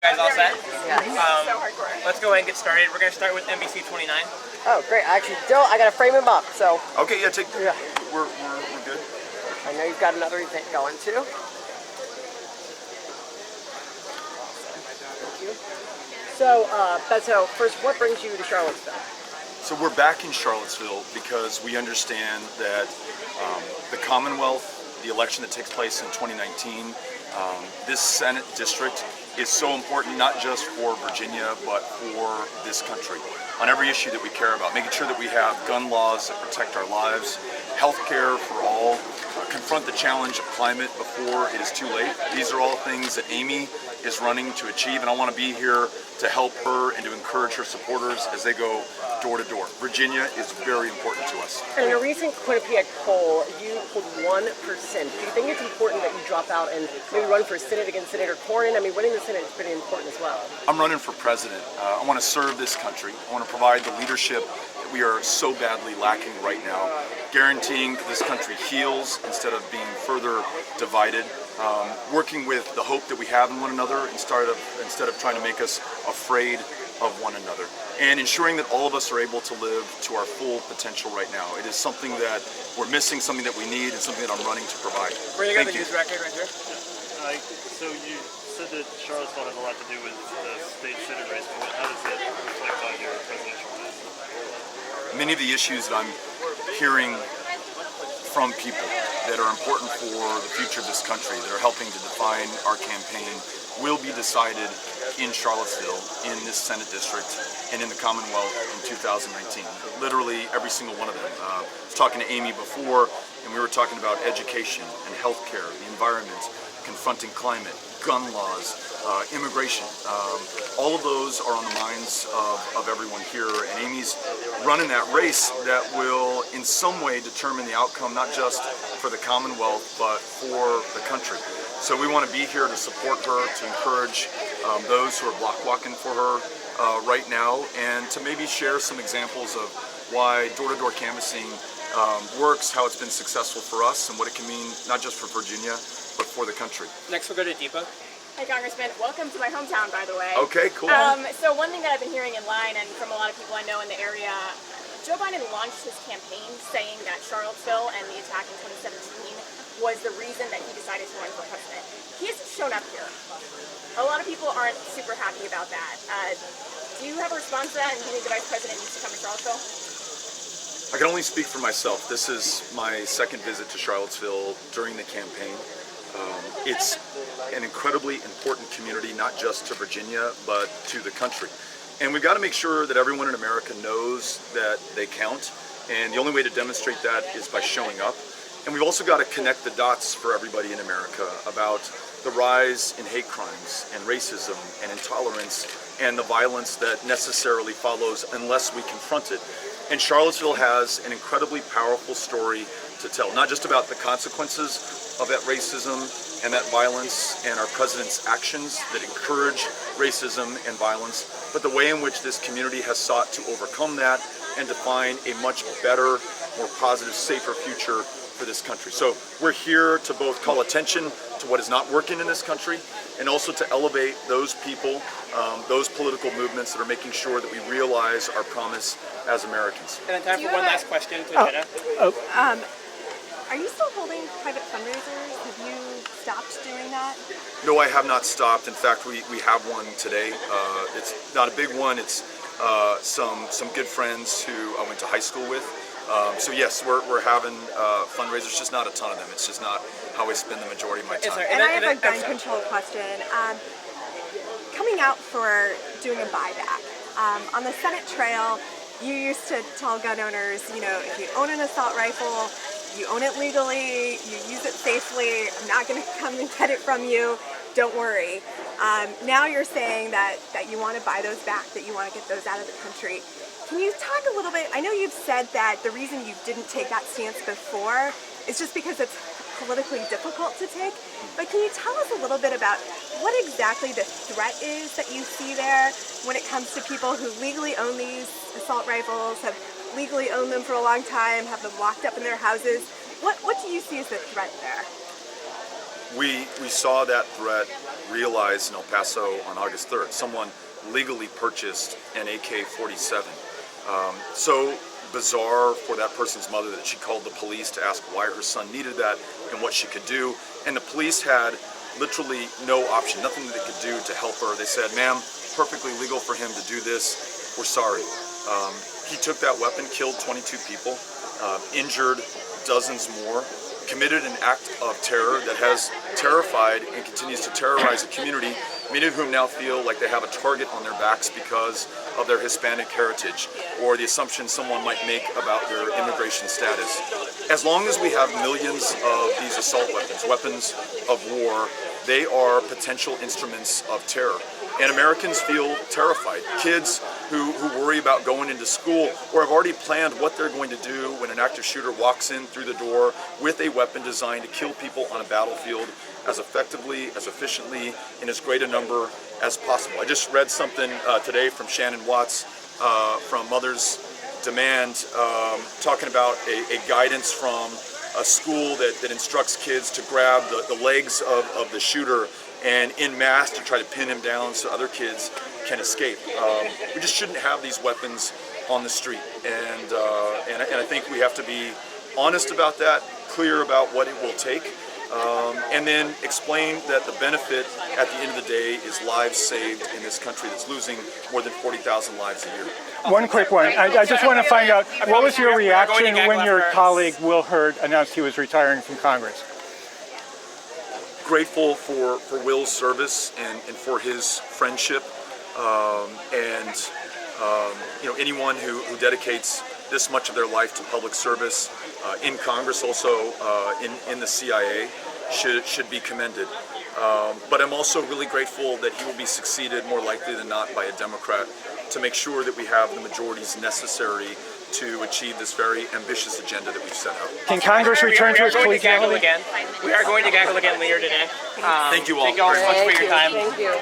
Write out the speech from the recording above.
guys all set? Yeah. Let's go ahead and get started. We're going to start with NBC 29. Oh, great. I actually don't. I got to frame him up, so. Okay, yeah, Yeah. We're good. I know you've got another event going too. Thank you. So, Beto, first, what brings you to Charlottesville? So we're back in Charlottesville because we understand that the Commonwealth, the election that takes place in 2019, this Senate district is so important not just for Virginia but for this country on every issue that we care about, making sure that we have gun laws that protect our lives, health care for all, confront the challenge of climate before it is too late. These are all things that Amy is running to achieve, and I want to be here to help her and to encourage her supporters as they go door to door. Virginia is very important to us. And in a recent Quinnipiac poll, you pulled 1%. Do you think it's important that you drop out and maybe run for Senate against Senator Cornyn? I mean, winning the Senate is pretty important as well. I'm running for president. I want to serve this country. I want to provide the leadership that we are so badly lacking right now, guaranteeing that this country heals instead of being further divided, working with the hope that we have in one another instead of trying to make us afraid of one another, and ensuring that all of us are able to live to our full potential right now. It is something that we're missing, something that we need, and something that I'm running to provide. We're going to go to the news record right here. So you said that Charlottesville has a lot to do with the state Senate race, but how does it reflect on your presidential race? Many of the issues that I'm hearing from people that are important for the future of this country, that are helping to define our campaign, will be decided in Charlottesville, in this Senate district, and in the Commonwealth in 2019. Literally every single one of them. I was talking to Amy before, and we were talking about education and healthcare, the environment, confronting climate, gun laws, immigration. All of those are on the minds of everyone here, and Amy's running that race that will in some way determine the outcome, not just for the Commonwealth, but for the country. So we want to be here to support her, to encourage those who are block walking for her right now, and to maybe share some examples of why door-to-door canvassing works, how it's been successful for us, and what it can mean not just for Virginia, but for the country. Next we'll go to Deepa. Hey Congressman, welcome to my hometown, by the way. Okay, cool. So one thing that I've been hearing in line and from a lot of people I know in the area, Joe Biden launched his campaign saying that Charlottesville and the attack in 2017 was the reason that he decided to run for president. He hasn't shown up here. A lot of people aren't super happy about that. Do you have a response to that, and do you think the vice president needs to come to Charlottesville? I can only speak for myself. This is my second visit to Charlottesville during the campaign. It's an incredibly important community, not just to Virginia, but to the country. And we've got to make sure that everyone in America knows that they count. And the only way to demonstrate that is by showing up. And we've also got to connect the dots for everybody in America about the rise in hate crimes and racism and intolerance and the violence that necessarily follows unless we confront it. And Charlottesville has an incredibly powerful story to tell, not just about the consequences of that racism and that violence and our president's actions that encourage racism and violence, but the way in which this community has sought to overcome that and define a much better, more positive, safer future for this country. So we're here to both call attention to what is not working in this country and also to elevate those people, those political movements that are making sure that we realize our promise as Americans. And then time for one last question to Jenna. Are you still holding private fundraisers? Have you stopped doing that? No, I have not stopped. In fact, we have one today. It's not a big one. It's some good friends who I went to high school with. So yes, we're having fundraisers, just not a ton of them. It's just not how I spend the majority of my time. And I have a gun control question. Coming out for doing a buyback, on the Senate trail, you used to tell gun owners, you know, if you own an assault rifle, you own it legally, you use it safely, I'm not going to come and get it from you, don't worry. Now you're saying that you want to buy those back, that you want to get those out of the country. Can you talk a little bit, I know you've said that the reason you didn't take that stance before is just because it's politically difficult to take, but can you tell us a little bit about what exactly the threat is that you see there when it comes to people who legally own these assault rifles, have legally owned them for a long time, have them locked up in their houses? What do you see as the threat there? We saw that threat realized in El Paso on August 3rd. Someone legally purchased an AK-47. So bizarre for that person's mother that she called the police to ask why her son needed that and what she could do. And the police had literally no option, nothing that they could do to help her. They said, ma'am, perfectly legal for him to do this. We're sorry. He took that weapon, killed 22 people, injured dozens more, committed an act of terror that has terrified and continues to terrorize a community, many of whom now feel like they have a target on their backs because of their Hispanic heritage or the assumption someone might make about their immigration status. As long as we have millions of these assault weapons, weapons of war, they are potential instruments of terror. And Americans feel terrified. Kids who worry about going into school or have already planned what they're going to do when an active shooter walks in through the door with a weapon designed to kill people on a battlefield as effectively, as efficiently, in as great a number as possible. I just read something today from Shannon Watts from Mother's Demand talking about a guidance from a school that instructs kids to grab the legs of the shooter and en masse to try to pin him down so other kids can escape. We just shouldn't have these weapons on the street, and I think we have to be honest about that, clear about what it will take, and then explain that the benefit at the end of the day is lives saved in this country that's losing more than 40,000 lives a year. One quick one. I just want to find out, what was your reaction when your colleague Will Hurd announced he was retiring from Congress? Grateful for Will's service and for his friendship, and anyone who dedicates this much of their life to public service in Congress, also in the CIA, should be commended. But I'm also really grateful that he will be succeeded more likely than not by a Democrat to make sure that we have the majorities necessary to achieve this very ambitious agenda that we've set out. Can Congress return to its gaggle collegiality? again. We are going to gaggle again later today. Thank you all Thank you all so much for your time. Thank you.